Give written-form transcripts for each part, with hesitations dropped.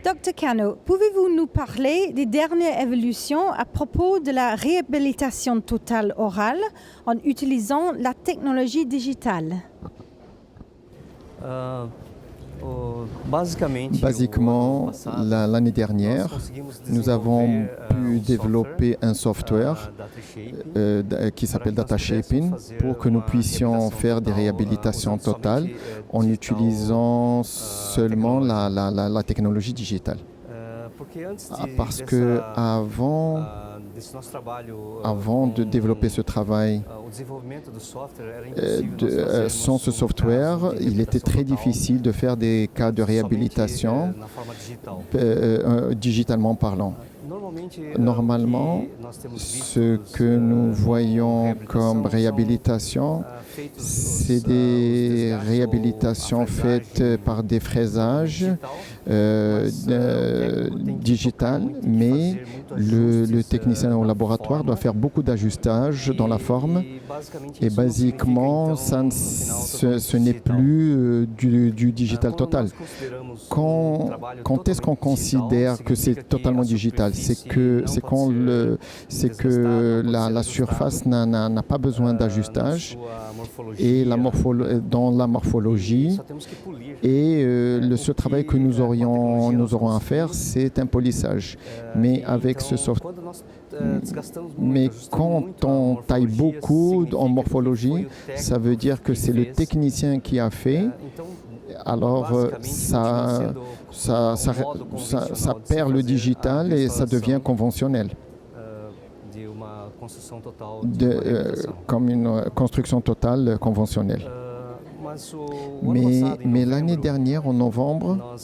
Dr. Cano, pouvez-vous nous parler des dernières évolutions à propos de la réhabilitation totale orale en utilisant la technologie digitale? Basiquement, l'année dernière, nous avons pu développer un software qui s'appelle Data Shaping pour que nous puissions faire des réhabilitations totales en utilisant seulement la technologie digitale. Parce que avant de développer ce travail, sans ce software, il était très difficile de faire des cas de réhabilitation digitalement parlant. Normalement, ce que nous voyons comme réhabilitation, c'est des réhabilitations faites par des fraisages digital, mais le technicien au laboratoire doit faire beaucoup d'ajustages dans la forme. Et basiquement, ce n'est plus du digital total. Quand est-ce qu'on considère que c'est totalement digital? C'est que la surface n'a pas besoin d'ajustage et dans la morphologie. Et ce travail que nous aurons à faire, c'est un polissage. Mais avec ce software, quand on taille beaucoup en morphologie, ça veut dire que c'est le technicien qui a fait. Alors, ça perd le digital et ça devient conventionnel. Comme une construction totale conventionnelle. Mais l'année dernière, en novembre,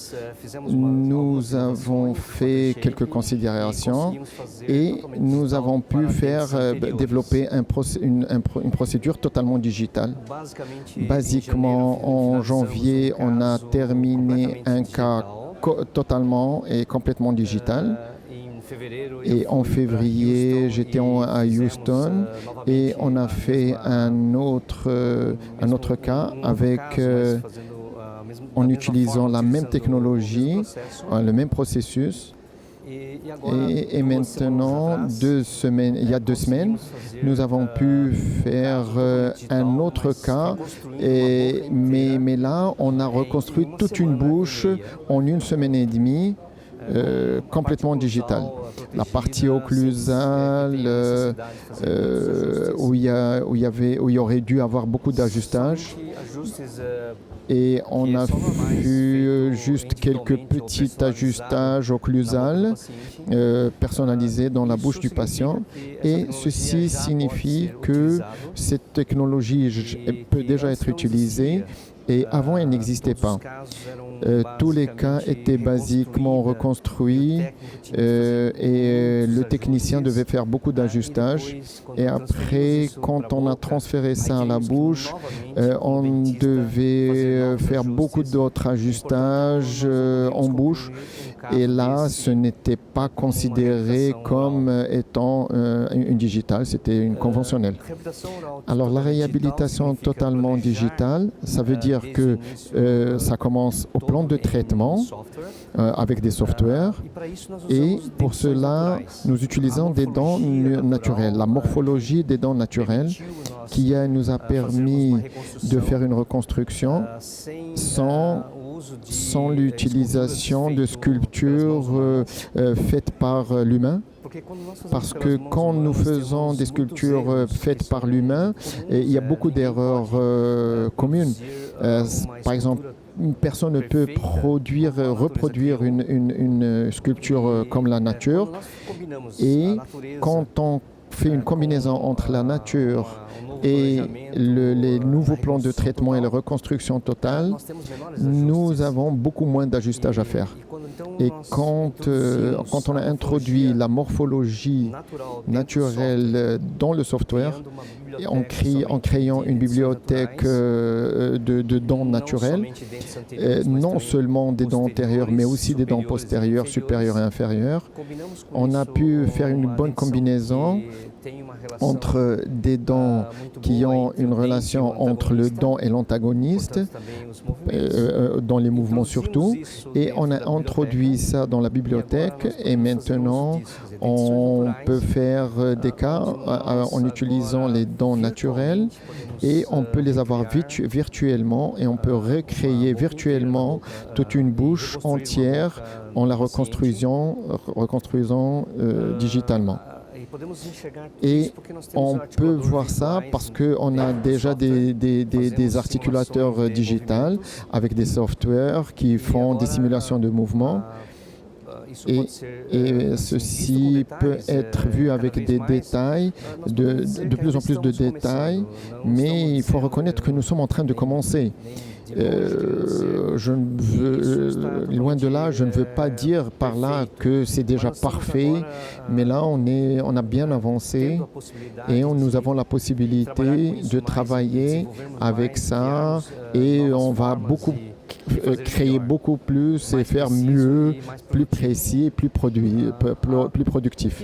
nous avons fait quelques considérations et nous avons pu développer une procédure totalement digitale. Basiquement, en janvier, on a terminé un cas totalement et complètement digital. Et en février, j'étais à Houston et on a fait un autre cas en utilisant la même technologie, le même processus. Et maintenant, il y a 2 semaines, nous avons pu faire un autre cas, mais là, on a reconstruit toute une bouche en 1 semaine et demie. Complètement digital. La partie occlusale où il y aurait dû avoir beaucoup d'ajustages et on a fait juste quelques petits ajustages occlusales personnalisés dans la bouche du patient et ceci signifie que cette technologie peut déjà être utilisée. Et avant, elle n'existait pas. Tous les cas étaient basiquement reconstruits et le technicien devait faire beaucoup d'ajustages. Et après, quand on a transféré ça à la bouche, on devait faire beaucoup d'autres ajustages en bouche. Et là, ce n'était pas considéré comme étant une digitale, c'était une conventionnelle. Alors, la réhabilitation totalement digitale, ça veut dire que ça commence au plan de traitement avec des softwares. Et pour cela, nous utilisons des dents naturelles, la morphologie des dents naturelles qui nous a permis de faire une reconstruction sans l'utilisation de sculptures faites par l'humain. Parce que quand nous faisons des sculptures faites par l'humain, il y a beaucoup d'erreurs communes. Par exemple, personne ne peut reproduire une sculpture comme la nature. Et quand on fait une combinaison entre la nature et les nouveaux plans de traitement et la reconstruction totale, nous avons beaucoup moins d'ajustages à faire. Et quand on a introduit la morphologie naturelle dans le software, en créant une bibliothèque de dents naturelles, non seulement des dents antérieures, mais aussi des dents postérieures, supérieures et inférieures, on a pu faire une bonne combinaison entre des dents qui ont une relation entre le don et l'antagoniste, dans les mouvements surtout, et on a introduit ça dans la bibliothèque et maintenant on peut faire des cas en utilisant les dents naturelles et on peut les avoir virtuellement et on peut recréer virtuellement toute une bouche entière en la reconstruisant digitalement. Et on peut voir ça parce qu'on a déjà des articulateurs digitaux avec des softwares qui font des simulations de mouvements. Et ceci peut être vu avec des détails, de plus en plus de détails, mais il faut reconnaître que nous sommes en train de commencer. Loin de là, je ne veux pas dire par là que c'est déjà parfait, mais là on a bien avancé et nous avons la possibilité de travailler avec ça et on va créer beaucoup plus et faire mieux, plus précis et plus productif.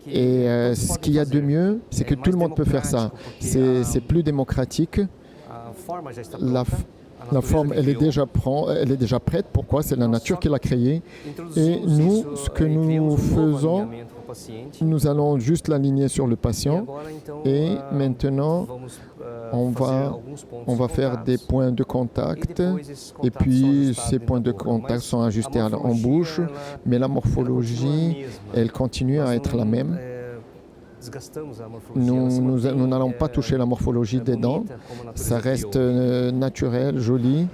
Et ce qu'il y a de mieux, c'est que tout le monde peut faire ça. C'est plus démocratique. La forme, elle est déjà prête. Pourquoi? C'est la nature qui l'a créée. Et nous, ce que nous faisons, nous allons juste l'aligner sur le patient. Et maintenant, on va faire des points de contact. Et puis, ces points de contact sont ajustés en bouche. Mais la morphologie, elle continue à être la même. Nous n'allons pas toucher la morphologie des dents. Ça reste naturel, joli,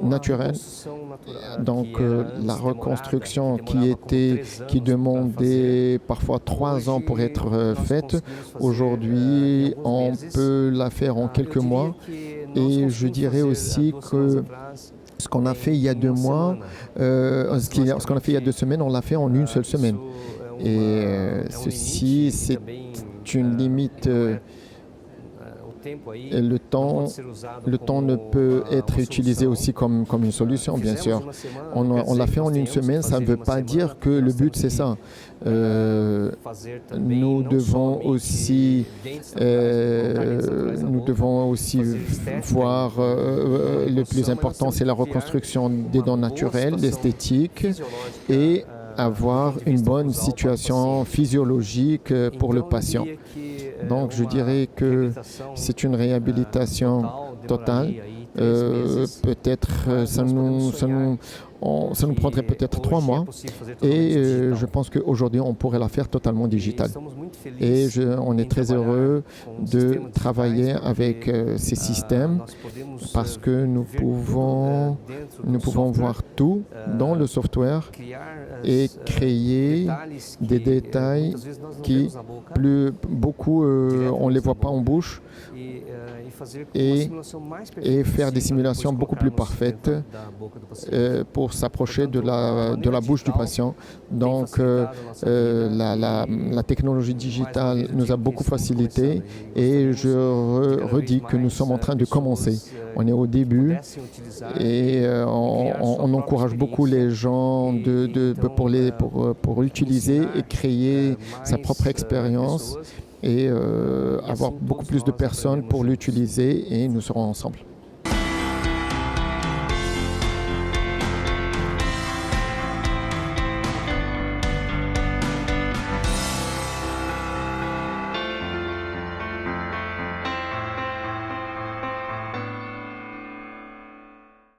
naturel. Donc la reconstruction qui demandait parfois 3 ans pour être faite, aujourd'hui on peut la faire en quelques mois. Et je dirais aussi que ce qu'on a fait il y a 2 mois, ce qu'on a fait il y a 2 semaines, on l'a fait en une seule semaine. Et ceci, c'est une limite. Le temps ne peut être utilisé aussi comme une solution, bien sûr. On l'a fait en une semaine, ça ne veut pas dire que le but, c'est ça. Nous devons aussi voir le plus important, c'est la reconstruction des dents naturelles, l'esthétique et avoir une bonne situation physiologique pour le patient. Donc, je dirais que c'est une réhabilitation totale. Peut-être ça nous prendrait peut-être 3 mois et je pense qu'aujourd'hui on pourrait la faire totalement digitale. Et on est très heureux de travailler avec ces systèmes parce que nous pouvons voir tout dans le software et créer des détails qui on ne les voit pas en bouche et faire des simulations beaucoup plus parfaites pour s'approcher de la bouche du patient. Donc la technologie digitale nous a beaucoup facilité et je redis que nous sommes en train de commencer. On est au début et on encourage beaucoup les gens pour l'utiliser et créer sa propre expérience et avoir beaucoup plus de personnes pour l'utiliser et nous serons ensemble.